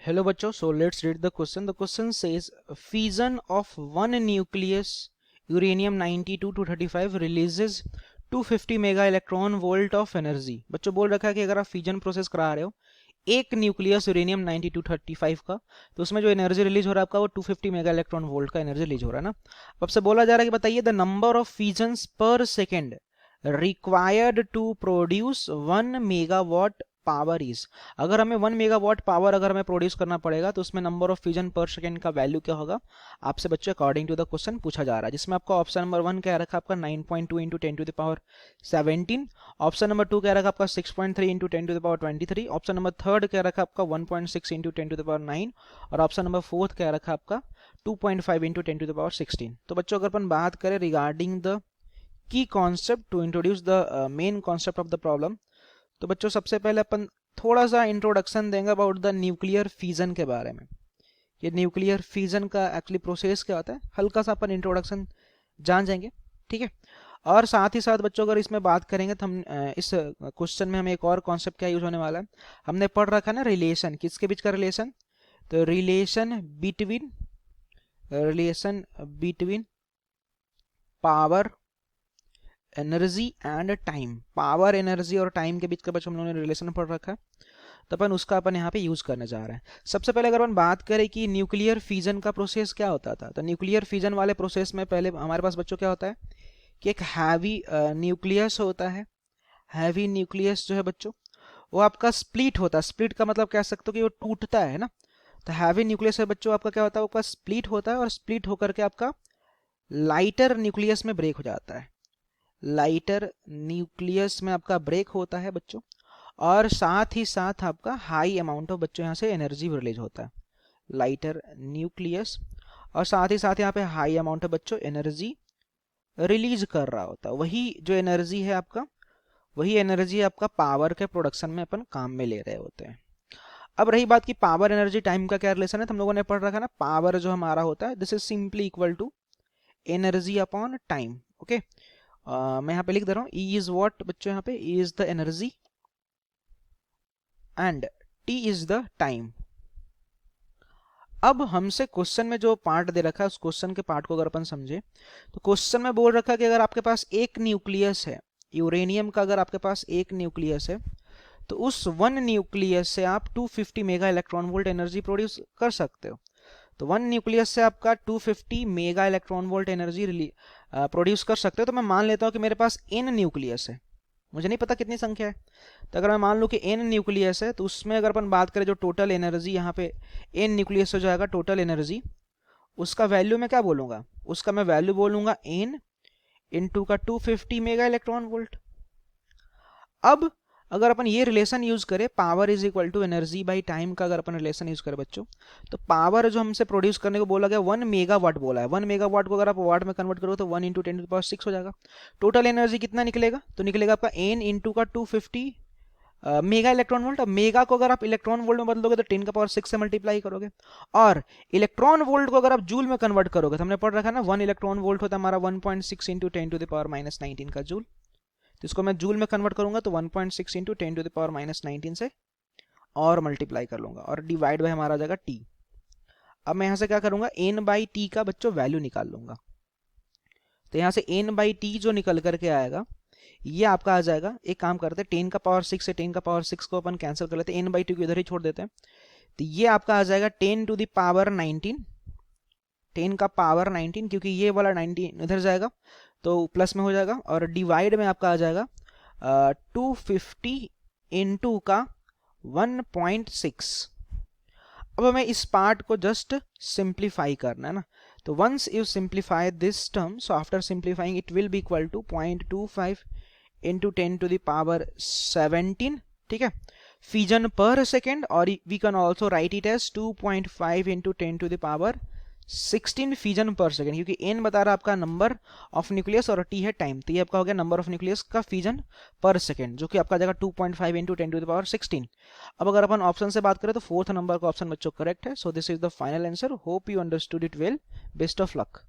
Hello बच्चों, so let's read the question. The question says fission of one nucleus uranium 92 to 35 releases 250 mega electron volt of energy. बच्चों बोल रखा है कि अगर आप फ्यूजन प्रोसेस करा रहे हो एक न्यूक्लियस यूरेनियम 9235 का, तो उसमें जो एनर्जी रिलीज हो रहा है आपका वो 250 मेगा इलेक्ट्रॉन वोल्ट का एनर्जी रिलीज हो रहा है ना। अब से बोला जा रहा है कि बताइए the number of fusions per second required to produce 1 megawatt power is. अगर हमें 1 मेगावाट पावर अगर हमें प्रोड्यूस करना पड़ेगा तो उसमें नंबर ऑफ फ्यूजन पर सेकंड का वैल्यू क्या होगा आपसे बच्चों अकॉर्डिंग टू द क्वेश्चन पूछा जा रहा है, जिसमें आपका ऑप्शन नंबर 1 क्या रखा आपका 9.2 into 10 to the power 17, option number 2 क्या रखा आपका 6.3 into 10 to the power 23, option number 3 क्या रखा आपका 1.6 इंटू 10 टू द पावर 9 और ऑप्शन नंबर 4 क्या रखा आपका 2.5 इंटू 10 टू द पावर 16। तो बच्चों अगर अपन बात करें रिगार्डिंग द की concept to introduce the main concept of the problem, तो बच्चों सबसे पहले अपन थोड़ा सा इंट्रोडक्शन देंगे अबाउट द न्यूक्लियर फ्यूजन के बारे में। ये न्यूक्लियर फ्यूजन का एक्चुअली प्रोसेस क्या होता है, हल्का सा अपन इंट्रोडक्शन जान जाएंगे, ठीक है। और साथ ही साथ बच्चों अगर इसमें बात करेंगे तो हम इस क्वेश्चन में हमें एक और कॉन्सेप्ट क्या यूज होने वाला है, हमने पढ़ रखा है ना रिलेशन, किसके बीच का रिलेशन, तो relation between power energy and time. Power energy और टाइम के बीच का बच्चों हम लोगों ने रिलेशन पढ़ रखा है, तो अपन उसका अपन यहाँ पे यूज करने जा रहे हैं। सबसे पहले अगर अपन बात करें कि न्यूक्लियर फ्यूजन का प्रोसेस क्या होता था, तो न्यूक्लियर फ्यूजन वाले प्रोसेस में पहले हमारे पास बच्चों क्या होता है कि एक हैवी न्यूक्लियस होता है। हैवी न्यूक्लियस जो है बच्चों वो आपका स्प्लिट होता है। स्प्लिट का मतलब कह सकते हो कि वो टूटता है ना। तो हैवी न्यूक्लियस है बच्चों आपका क्या होता है, आपका स्प्लिट होता है और स्प्लिट होकर के आपका लाइटर न्यूक्लियस में ब्रेक हो जाता है। लाइटर न्यूक्लियस में आपका ब्रेक होता है बच्चों, और साथ ही साथ आपका हाई अमाउंट ऑफ बच्चों यहाँ से एनर्जी रिलीज होता है। लाइटर न्यूक्लियस और साथ ही साथ यहाँ पे हाई अमाउंट ऑफ बच्चों एनर्जी रिलीज कर रहा होता है। वही जो एनर्जी है आपका, वही एनर्जी आपका पावर के प्रोडक्शन में अपन काम में ले रहे होते हैं। अब रही बात की पावर एनर्जी टाइम का क्या रिलेशन है, तो हम लोगों ने पढ़ रखा ना पावर जो हमारा होता है this is simply equal to energy upon time. Okay, मैं यहाँ पे लिख दे रहा हूँ E इज वॉट बच्चों, यहाँ पे E is the energy and T is the time. अब हमसे क्वेश्चन में जो पार्ट दे रखा है उस क्वेश्चन के पार्ट को अगर अपन समझे, तो क्वेश्चन में बोल रखा है कि अगर आपके पास एक न्यूक्लियस है यूरेनियम का, अगर आपके पास एक न्यूक्लियस है तो उस 1 न्यूक्लियस से आप 250 mega electron volt energy produce कर सकते हो। तो 1 न्यूक्लियस से आपका 250 mega electron volt energy produce कर सकते हो। तो मैं मान लेता हूँ कि मेरे पास n न्यूक्लियस है, मुझे नहीं पता कितनी संख्या है, तो अगर मैं मान लूँ कि n न्यूक्लियस है तो उसमें अगर अपन बात करें जो टोटल एनर्जी यहाँ पे n न्यूक्लियस हो जाएगा टोटल एनर्जी, उसका वैल्यू मैं क्या बोलूँगा, उसका मैं वैल्यू बोलूँगा n इंटू का 250 मेगा इलेक्ट्रॉन वोल्ट। अब अगर अपन ये रिलेशन यूज करें power is equal to energy by time का, अगर अपन रिलेशन यूज करें बच्चों, तो पावर जो हमसे प्रोड्यूस करने को बोला गया 1 मेगावाट बोला है। 1 मेगावाट को अगर आप वाट में कन्वर्ट करो तो 1 इंटू 10 टू द पावर 6 हो जाएगा। टोटल एनर्जी कितना निकलेगा, तो निकलेगा आपका n इंटू का 250 मेगा इलेक्ट्रॉन वोल्ट। अब मेगा को अगर आप इलेक्ट्रॉन वोल्ट में बदलोगे तो 10 का पावर 6 से मल्टीप्लाई करोगे, और इलेक्ट्रॉन वोल्ट को अगर आप जूल में कन्वर्ट करोगे तो हमने पढ़ रखा ना 1 इलेक्ट्रॉन वोल्ट होता है हमारा 1.6 इंटू 10 टू द पावर -19 का जूल। तो इसको मैं जूल में कन्वर्ट करूंगा तो 1.6 इंटू 10 टू द पावर -19 से और मल्टीप्लाई कर लूंगा और डिवाइड बाय हमारा आ जाएगा t। अब मैं यहां से क्या करूंगा n बाई टी का बच्चों वैल्यू निकाल लूंगा। तो यहां से n बाई टी जो निकल करके आएगा ये आपका आ जाएगा, एक काम करते हैं 10 का पावर 6 से 10 का पावर 6 को अपन कैंसिल कर लेते हैं, n बाई टी को इधर ही छोड़ देते हैं। तो ये आपका आ जाएगा 10 टू द पावर 19, 10 का पावर 19, क्योंकि ये वाला 19 इधर जाएगा तो प्लस में हो जाएगा, और डिवाइड में आपका आ जाएगा 250 इंटू का 1.6। अब हमें इस पार्ट को जस्ट सिंप्लीफाई करना है ना, तो once you simplify this term, so after simplifying it will be equal to 0.25 into 10 to the power 17, ठीक है, फ्यूजन पर सेकेंड, और we can also write it as 2.5 into 10 to the power 16 fusion per second, क्योंकि n बता रहा है आपका number of nucleus और t है टाइम, तो ये आपका हो गया नंबर ऑफ न्यूक्लियस का फ्यूजन पर सेकेंड, जो कि आपका आ जाएगा 2.5 इंटू 10 टू द पावर 16। अब अगर अपन ऑप्शन से बात करें तो 4th नंबर का ऑप्शन बच्चों करेक्ट है। So this is the final answer. Hope you understood it well, best of luck.